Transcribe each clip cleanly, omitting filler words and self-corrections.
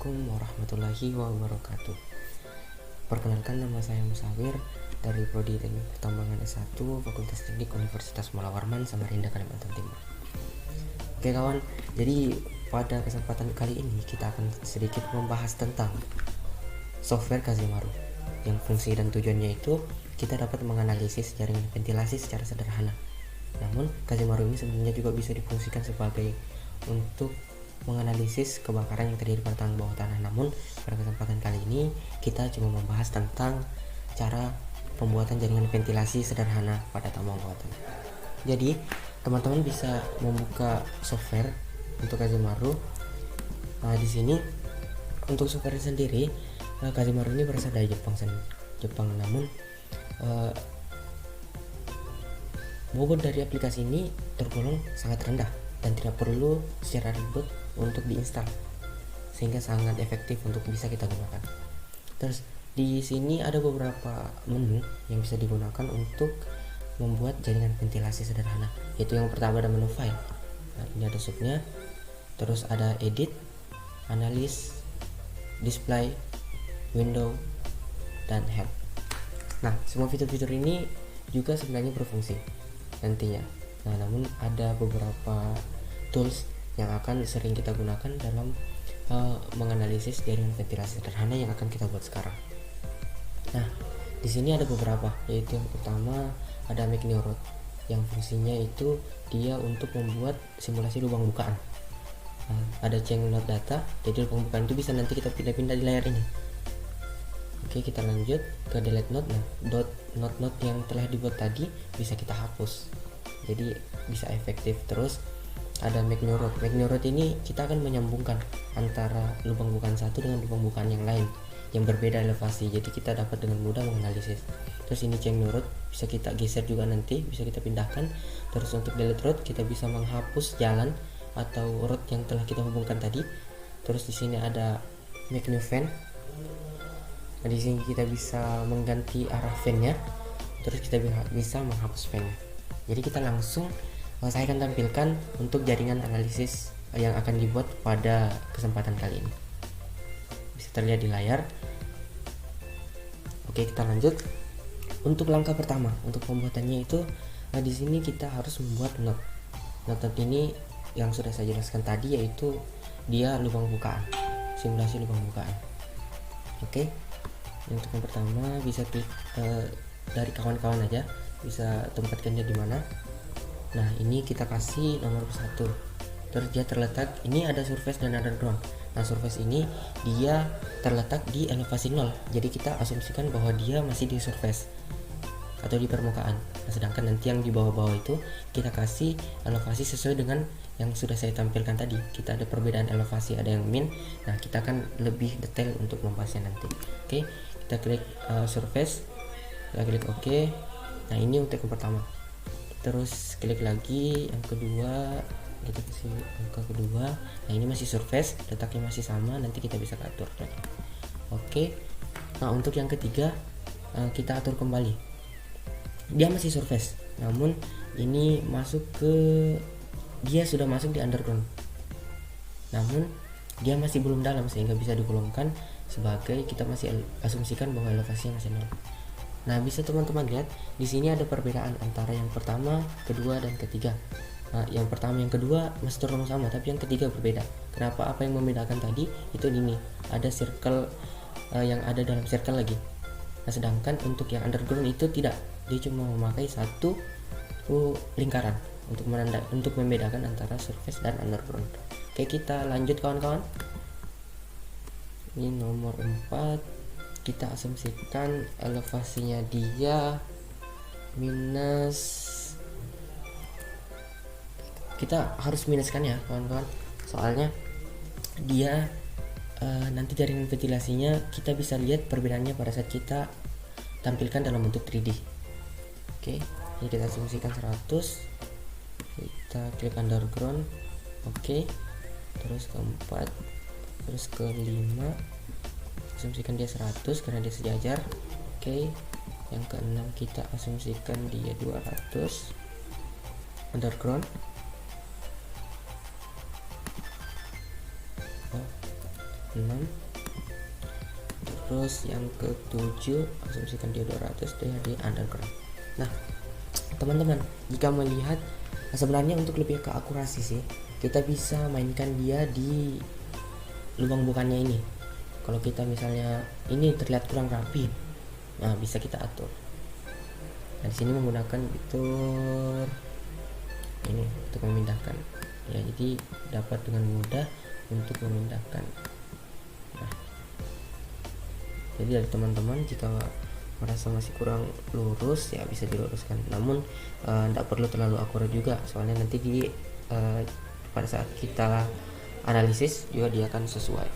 Assalamualaikum warahmatullahi wabarakatuh. Perkenalkan, nama saya Musawir dari Prodi Teknik Pertambangan S1 Fakultas Teknik Universitas Mula Warman, Samarinda, Kalimantan Timur. Oke kawan, jadi pada kesempatan kali ini kita akan sedikit membahas tentang software Kazemaru, yang fungsi dan tujuannya itu kita dapat menganalisis jaringan ventilasi secara sederhana. Namun Kazemaru ini sebenarnya juga bisa difungsikan sebagai untuk menganalisis kebakaran yang terjadi pada bawah tanah. Namun pada kesempatan kali ini kita cuma membahas tentang cara pembuatan jaringan ventilasi sederhana pada tambang bawah tanah. Jadi teman-teman bisa membuka software untuk Kazemaru. Di sini untuk software sendiri, Kazemaru ini berasal dari Jepang. Namun bobot dari aplikasi ini tergolong sangat rendah dan tidak perlu secara ribet untuk diinstal, sehingga sangat efektif untuk bisa kita gunakan. Terus di sini ada beberapa menu yang bisa digunakan untuk membuat jaringan ventilasi sederhana, yaitu yang pertama ada menu file. Ini ada subnya, terus ada edit, analis, display, window, dan help. Nah, semua fitur-fitur ini juga sebenarnya berfungsi nantinya. Namun ada beberapa tools yang akan sering kita gunakan dalam menganalisis jaringan ventilasi sederhana yang akan kita buat sekarang. Nah, di sini ada beberapa, yaitu yang pertama ada McNeurot, yang fungsinya itu dia untuk membuat simulasi lubang bukaan. Ada change node data, jadi lubang bukaan itu bisa nanti kita pindah-pindah di layar ini. Oke, kita lanjut ke delete node. Nah, node yang telah dibuat tadi bisa kita hapus, jadi bisa efektif. Terus ada McNeurot. McNeurot ini kita akan menyambungkan antara lubang bukaan satu dengan lubang bukaan yang lain yang berbeda elevasi, jadi kita dapat dengan mudah menganalisis. Terus ini change node, bisa kita geser juga, nanti bisa kita pindahkan. Terus untuk delete road, kita bisa menghapus jalan atau road yang telah kita hubungkan tadi. Terus di sini ada McNeFan. Nah, di sini kita bisa mengganti arah fan-nya. Terus kita bisa menghapus fan-nya. Jadi kita langsung, saya akan tampilkan untuk jaringan analisis yang akan dibuat pada kesempatan kali ini. Bisa terlihat di layar. Oke, kita lanjut. Untuk langkah pertama, untuk pembuatannya itu, di sini kita harus membuat node. Node ini yang sudah saya jelaskan tadi, yaitu dia lubang bukaan, simulasi lubang bukaan. Oke, untuk yang pertama bisa klik dari kawan-kawan aja, bisa tempatkannya di mana. Nah, ini kita kasih nomor 1. Terus dia terletak, ini ada surface dan underground. Nah, surface ini dia terletak di elevasi 0, jadi kita asumsikan bahwa dia masih di surface atau di permukaan. Nah, sedangkan nanti yang di bawah-bawah itu kita kasih elevasi sesuai dengan yang sudah saya tampilkan tadi. Kita ada perbedaan elevasi, ada yang min. Nah, kita akan lebih detail untuk membahasnya nanti. Oke, kita klik surface, kita klik OK. Nah, ini untuk yang pertama. Terus klik lagi yang kedua, kita kasih angka kedua. Nah, ini masih surface, letaknya masih sama, nanti kita bisa atur lagi. Oke. Nah, untuk yang ketiga kita atur kembali. Dia masih surface, namun ini dia sudah masuk di underground. Namun dia masih belum dalam, sehingga bisa digolongkan sebagai, kita masih asumsikan bahwa elevasinya masih 0. Nah, bisa teman-teman lihat di sini ada perbedaan antara yang pertama, kedua, dan ketiga. Nah, yang pertama, yang kedua masih tergolong sama, tapi yang ketiga berbeda. Kenapa? Apa yang membedakan tadi itu ini, ada circle yang ada dalam circle lagi. Nah, sedangkan untuk yang underground itu tidak, dia cuma memakai satu lingkaran untuk membedakan antara surface dan underground. Oke, kita lanjut kawan-kawan. Ini nomor 4. Kita asumsikan elevasinya dia minus, kita harus minuskan ya kawan-kawan, soalnya dia nanti jaringan ventilasinya kita bisa lihat perbedaannya pada saat kita tampilkan dalam bentuk 3D. Oke, ini kita asumsikan 100, kita klik underground. Oke, terus keempat, terus kelima asumsikan dia 100 karena dia sejajar. Oke, yang keenam kita asumsikan dia 200 underground. 6. Terus yang ke-7 asumsikan dia 200, dia di underground. Nah teman-teman, jika melihat sebenarnya untuk lebih ke akurasi sih, kita bisa mainkan dia di lubang bukannya ini. Kalau kita misalnya ini terlihat kurang rapi, nah bisa kita atur. Nah di sini menggunakan fitur ini untuk memindahkan ya, jadi dapat dengan mudah untuk memindahkan. Nah jadi dari teman-teman jika merasa masih kurang lurus ya bisa diluruskan, namun tidak perlu terlalu akurat juga, soalnya nanti pada saat kita analisis juga dia akan sesuai.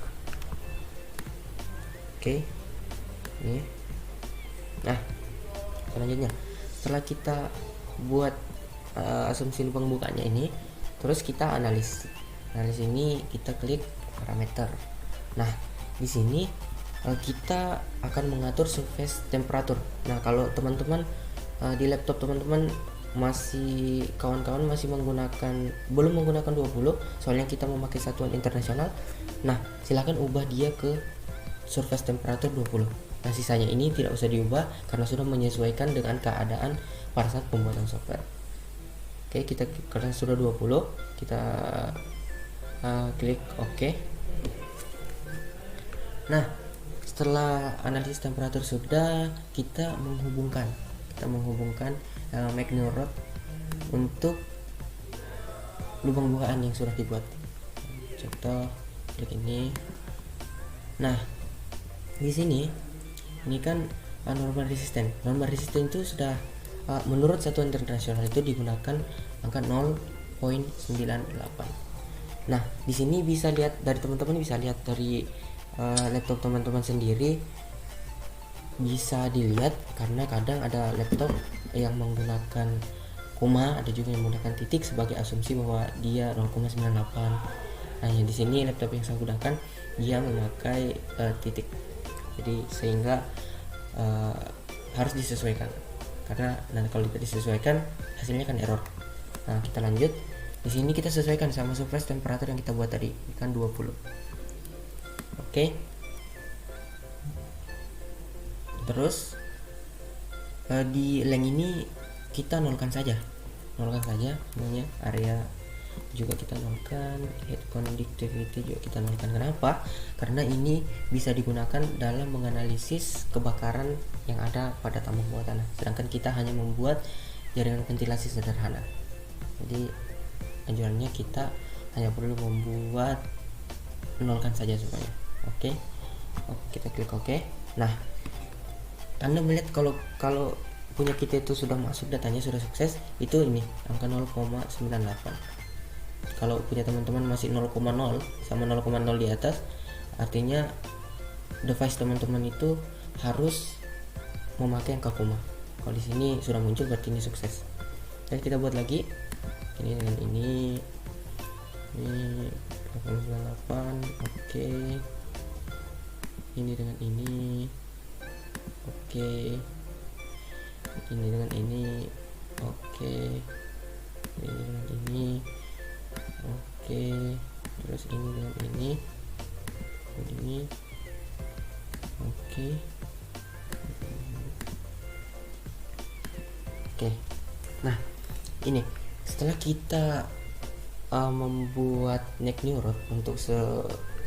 Oke. Ini. Nah selanjutnya setelah kita buat asumsi lubang bukanya ini, terus kita analis ini kita klik parameter. Nah di sini kita akan mengatur surface temperature. Nah kalau teman-teman di laptop teman-teman kawan-kawan masih belum menggunakan 20, soalnya kita memakai satuan internasional. Nah silahkan ubah dia ke surface temperature 20. Nah sisanya ini tidak usah diubah karena sudah menyesuaikan dengan keadaan pada saat pembuatan software. Oke, kita karena sudah 20, kita klik OK. Nah setelah analisis temperatur sudah, kita menghubungkan magnetic rod untuk lubang bukaan yang sudah dibuat. Contoh klik ini. Nah di sini ini kan normal resisten itu sudah menurut satuan internasional itu digunakan angka 0.98. Nah di sini bisa lihat dari teman-teman, bisa lihat dari laptop teman-teman sendiri, bisa dilihat karena kadang ada laptop yang menggunakan koma, ada juga yang menggunakan titik sebagai asumsi bahwa dia 0,98. Nah di sini laptop yang saya gunakan dia memakai titik, jadi sehingga harus disesuaikan, karena nanti kalau tidak disesuaikan hasilnya kan error. Nah kita lanjut, di sini kita sesuaikan sama surface temperature yang kita buat tadi kan 20. Oke. Terus di length ini kita nolkan saja namanya area juga kita nolkan, head conductivity juga kita nolkan. Kenapa? Karena ini bisa digunakan dalam menganalisis kebakaran yang ada pada tambang bawah tanah, sedangkan kita hanya membuat jaringan ventilasi sederhana. Jadi anjurannya kita hanya perlu membuat nolkan saja semuanya. Oke. Kita klik OK. Nah Anda melihat kalau punya kita itu sudah masuk, datanya sudah sukses, itu ini angka 0,98. Kalau punya teman-teman masih 0,0 sama 0,0 di atas, artinya device teman-teman itu harus memakai angka koma. Kalau di sini sudah muncul berarti ini sukses. Dan kita buat lagi ini dengan ini 0,98. Oke. Ini dengan ini. Oke. Ini dengan ini. Oke. Ini dengan ini. Oke. Terus ini dengan ini. Oke. Oke. Nah, ini setelah kita membuat neck new rod untuk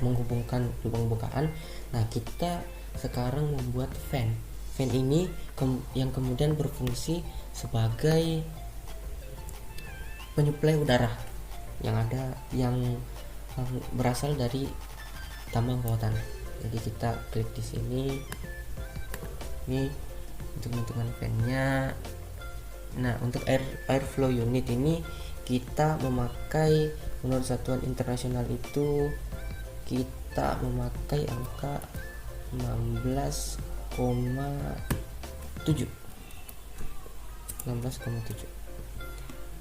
menghubungkan lubang bukaan, nah kita sekarang membuat fan ini yang kemudian berfungsi sebagai penyuplai udara yang berasal dari tambang bawah tanah. Jadi kita klik di sini ini untuk menentukan fan-nya. Nah untuk airflow unit ini kita memakai menurut satuan internasional itu kita memakai angka 16,7.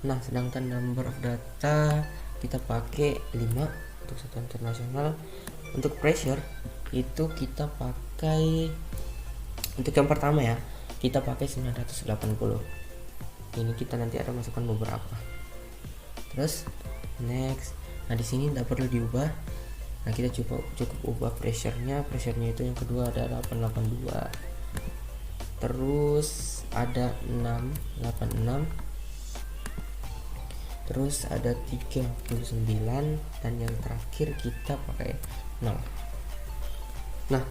Nah sedangkan number of data kita pakai 5 untuk satuan internasional. Untuk pressure itu kita pakai, untuk yang pertama ya, kita pakai 980. Ini kita nanti ada masukkan beberapa. Terus next. Nah di sini tidak perlu diubah, Nah, kita cukup ubah pressure-nya itu yang kedua ada 882, terus ada 686, terus ada 39, dan yang terakhir kita pakai 0. Nah,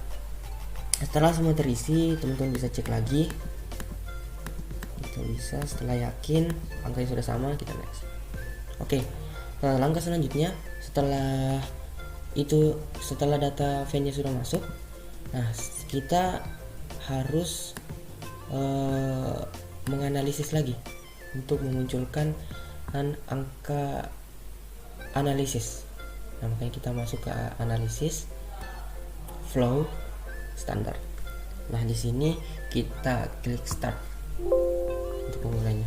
setelah semua terisi, teman-teman bisa cek lagi. Kita bisa, setelah yakin angkanya sudah sama, kita next. Oke, langkah selanjutnya setelah data fan-nya sudah masuk, nah kita harus menganalisis lagi untuk memunculkan angka analisis. Nah, makanya kita masuk ke analisis flow standar. Nah, di sini kita klik start untuk pemulainya.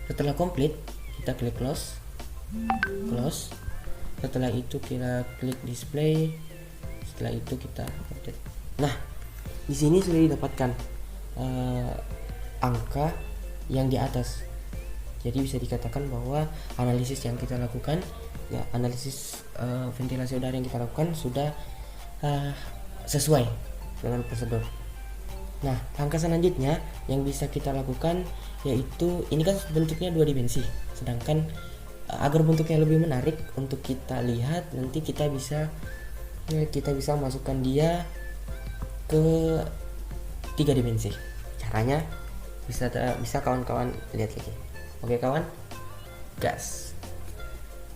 Setelah komplit, kita klik close. Setelah itu kita klik display. Setelah itu kita update. Nah, di sini sudah didapatkan angka yang di atas. Jadi bisa dikatakan bahwa analisis yang kita lakukan, ya analisis ventilasi udara yang kita lakukan sudah sesuai dengan prosedur. Nah, langkah selanjutnya yang bisa kita lakukan yaitu, ini kan bentuknya 2 dimensi, sedangkan agar bentuknya lebih menarik untuk kita lihat, nanti kita bisa masukkan dia ke 3 dimensi. Caranya bisa kawan-kawan lihat lagi. Oke kawan, gas.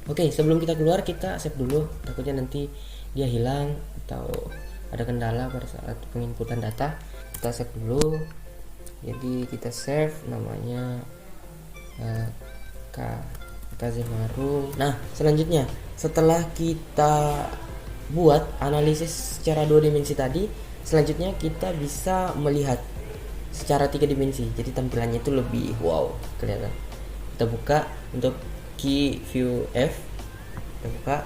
Oke, sebelum kita keluar kita save dulu, takutnya nanti dia hilang atau ada kendala pada saat penginputan data. Kita save dulu. Jadi kita save namanya Kazemaru. Nah, selanjutnya setelah kita buat analisis secara 2 dimensi tadi, selanjutnya kita bisa melihat secara 3 dimensi. Jadi tampilannya itu lebih wow kelihatan. Kita buka untuk key view F. Kita buka.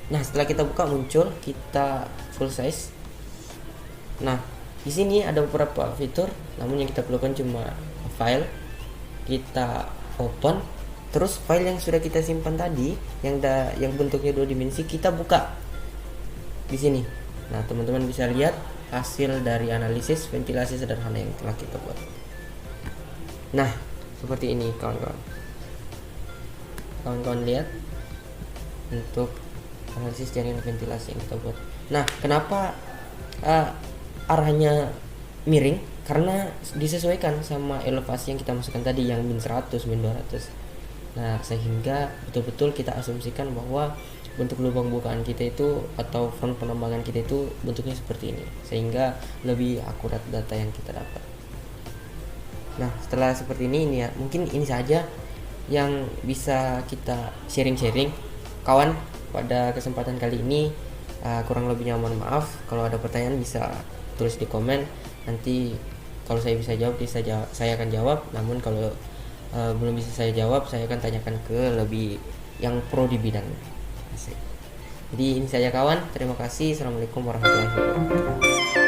Nah, setelah kita buka muncul kita full size. Nah, di sini ada beberapa fitur, namun yang kita perlukan cuma file. Kita open, terus file yang sudah kita simpan tadi yang bentuknya 2 dimensi kita buka di sini. Nah, teman-teman bisa lihat hasil dari analisis ventilasi sederhana yang telah kita buat. Nah, seperti ini kawan-kawan. Kawan-kawan lihat untuk analisis jaringan ventilasi yang kita buat. Nah, kenapa arahnya miring? Karena disesuaikan sama elevasi yang kita masukkan tadi, yang min 100, min 200. Nah, sehingga betul-betul kita asumsikan bahwa bentuk lubang bukaan kita itu atau front penambangan kita itu bentuknya seperti ini, sehingga lebih akurat data yang kita dapat. Nah, setelah seperti ini ya, mungkin ini saja yang bisa kita sharing-sharing kawan pada kesempatan kali ini. Kurang lebihnya mohon maaf. Kalau ada pertanyaan bisa tulis di komen, nanti kalau saya bisa jawab saya akan jawab. Namun kalau belum bisa saya jawab, saya akan tanyakan ke lebih yang pro di bidang. Jadi ini saja kawan, terima kasih. Assalamualaikum warahmatullahi wabarakatuh.